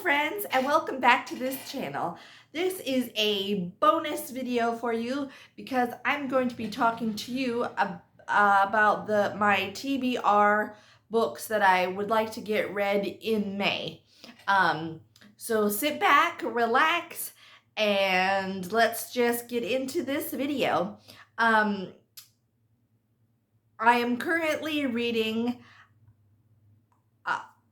friends, and welcome back to this channel. This is a bonus video for you because I'm going to be talking to you about my TBR books that I would like to get read in May. So sit back, relax, and let's just get into this video. I am currently reading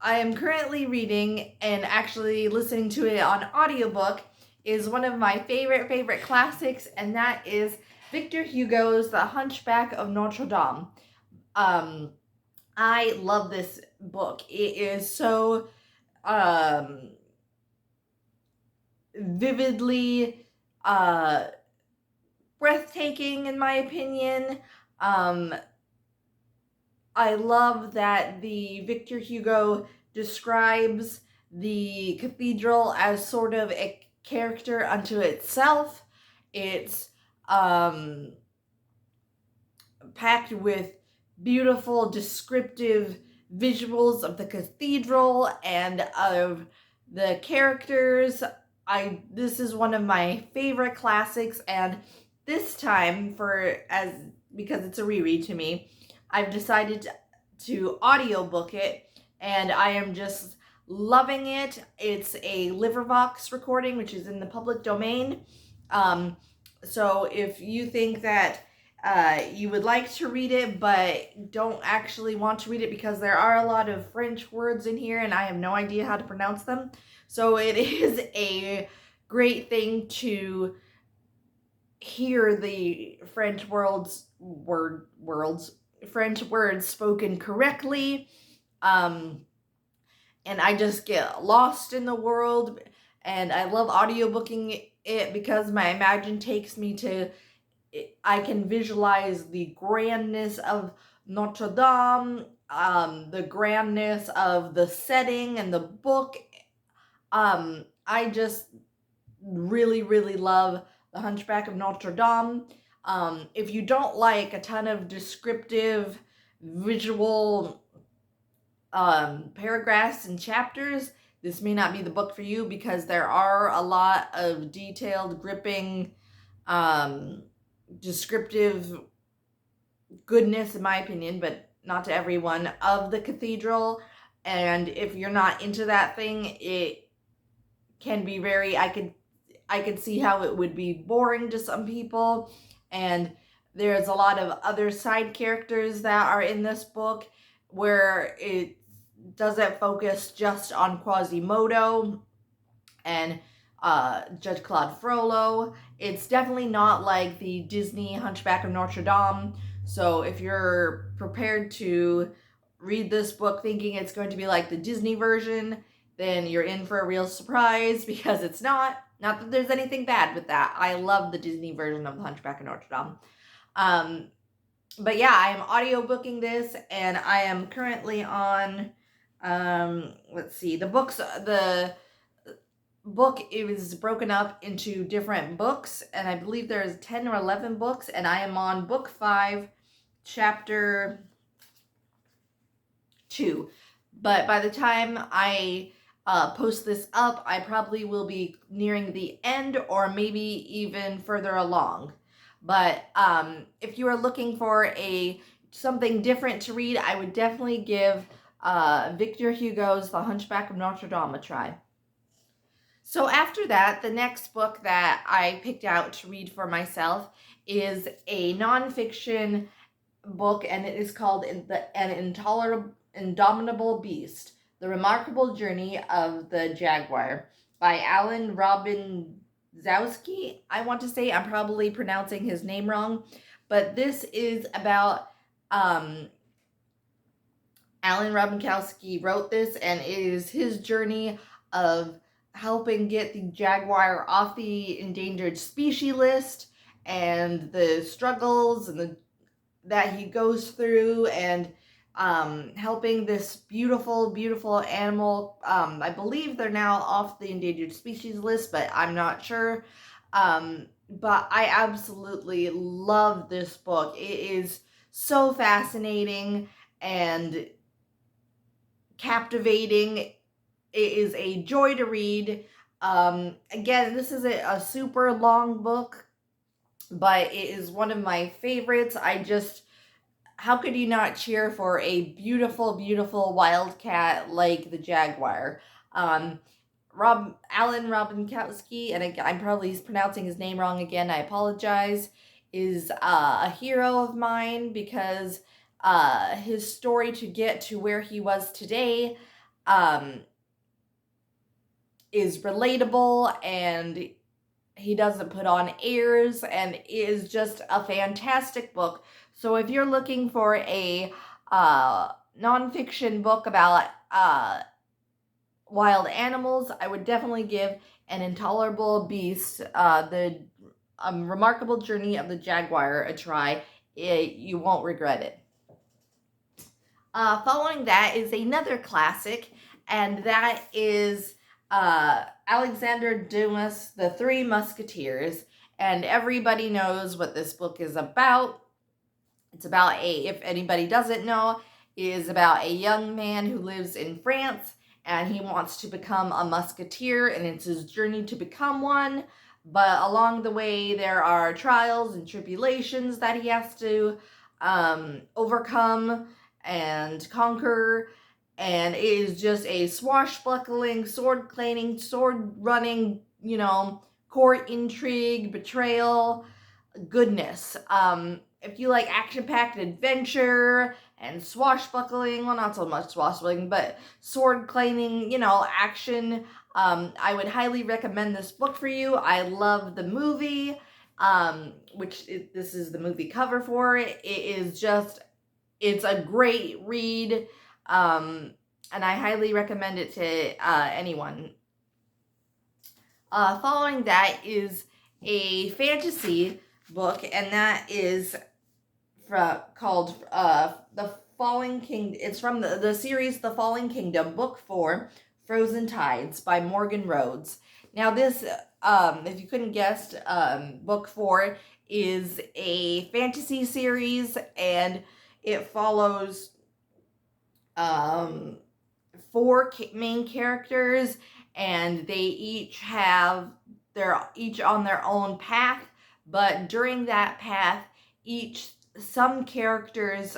and actually listening to it on audiobook is one of my favorite classics, and that is Victor Hugo's The Hunchback of Notre Dame. I love this book. It is so vividly breathtaking, in my opinion. I love that the Victor Hugo describes the cathedral as sort of a character unto itself. It's packed with beautiful descriptive visuals of the cathedral and of the characters. This is one of my favorite classics, and this time because it's a reread to me, I've decided to audiobook it, and I am just loving it. It's a LibriVox recording, which is in the public domain. So if you think that you would like to read it but don't actually want to read it because there are a lot of French words in here and I have no idea how to pronounce them, so it is a great thing to hear the French words spoken correctly, and I just get lost in the world, and I love audiobooking it because my imagination takes me to, I can visualize the grandness of Notre Dame, the grandness of the setting and the book. I just really love The Hunchback of Notre Dame. If you don't like a ton of descriptive visual paragraphs and chapters, this may not be the book for you, because there are a lot of detailed, gripping, descriptive goodness, in my opinion, but not to everyone, of the cathedral. And if you're not into that thing, it can be I could see how it would be boring to some people. And there's a lot of other side characters that are in this book where it doesn't focus just on Quasimodo and Judge Claude Frollo. It's definitely not like the Disney Hunchback of Notre Dame. So if you're prepared to read this book thinking it's going to be like the Disney version, then you're in for a real surprise, because it's not. Not that there's anything bad with that. I love the Disney version of The Hunchback of Notre Dame. But yeah, I am audiobooking this, and I am currently on, let's see, the book is broken up into different books, and I believe there's 10 or 11 books, and I am on book 5, chapter 2. But by the time I post this up, I probably will be nearing the end, or maybe even further along. But if you are looking for something different to read, I would definitely give Victor Hugo's The Hunchback of Notre Dame a try. So after that, the next book that I picked out to read for myself is a nonfiction book, and it is called An Indomitable Beast: The Remarkable Journey of the Jaguar by Alan Robinsowski. I want to say, I'm probably pronouncing his name wrong, but this is about Alan Robinsowski wrote this, and it is his journey of helping get the jaguar off the endangered species list, and the struggles that he goes through, and helping this beautiful animal. I believe they're now off the endangered species list, but I'm not sure. But I absolutely love this book. It is so fascinating and captivating. It is a joy to read. Again, this is a super long book, but it is one of my favorites. How could you not cheer for a beautiful, beautiful wildcat like the Jaguar? Um, Alan Robinkowski, and I'm probably pronouncing his name wrong again, I apologize, is a hero of mine because his story to get to where he was today um, is relatable, and he doesn't put on airs, and is just a fantastic book. So if you're looking for a nonfiction book about wild animals, I would definitely give An Intolerable Beast, the Remarkable Journey of the Jaguar a try. You won't regret it. Following that is another classic, and that is Alexander Dumas' The Three Musketeers. And everybody knows what this book is about. It's about if anybody doesn't know, it is about a young man who lives in France, and he wants to become a musketeer, and it's his journey to become one. But along the way, there are trials and tribulations that he has to overcome and conquer, and it is just a swashbuckling, sword-claiming, sword-running, court intrigue, betrayal, goodness. If you like action-packed adventure and swashbuckling, well, not so much swashbuckling, but sword-claiming, action, I would highly recommend this book for you. I love the movie, this is the movie cover for it. It's a great read, and I highly recommend it to anyone. Following that is a fantasy book, and that is called The Falling Kingdom. It's from the series The Falling Kingdom, Book 4, Frozen Tides by Morgan Rhodes. Now this, if you couldn't guess, Book 4 is a fantasy series, and it follows 4 main characters, and they they're each on their own path, but during that path, some characters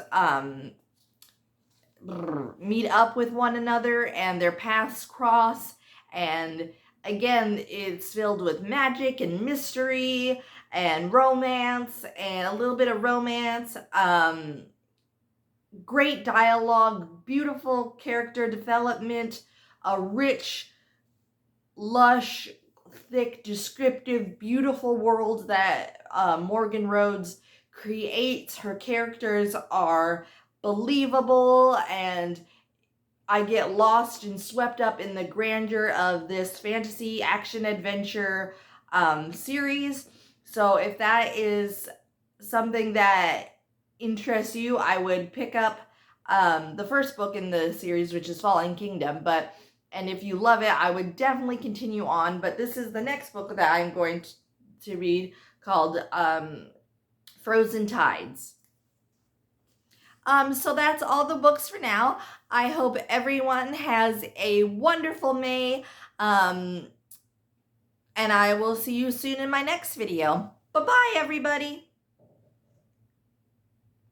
meet up with one another, and their paths cross, and again, it's filled with magic and mystery and romance, and a little bit of romance, great dialogue, beautiful character development, a rich, lush, thick, descriptive, beautiful world that Morgan Rhodes creates. Her characters are believable, and I get lost and swept up in the grandeur of this fantasy action adventure series. So if that is something that interests you, I would pick up the first book in the series, which is Fallen Kingdom. And if you love it, I would definitely continue on. But this is the next book that I'm going to read, called Frozen Tides. So that's all the books for now. I hope everyone has a wonderful May. And I will see you soon in my next video. Bye-bye, everybody.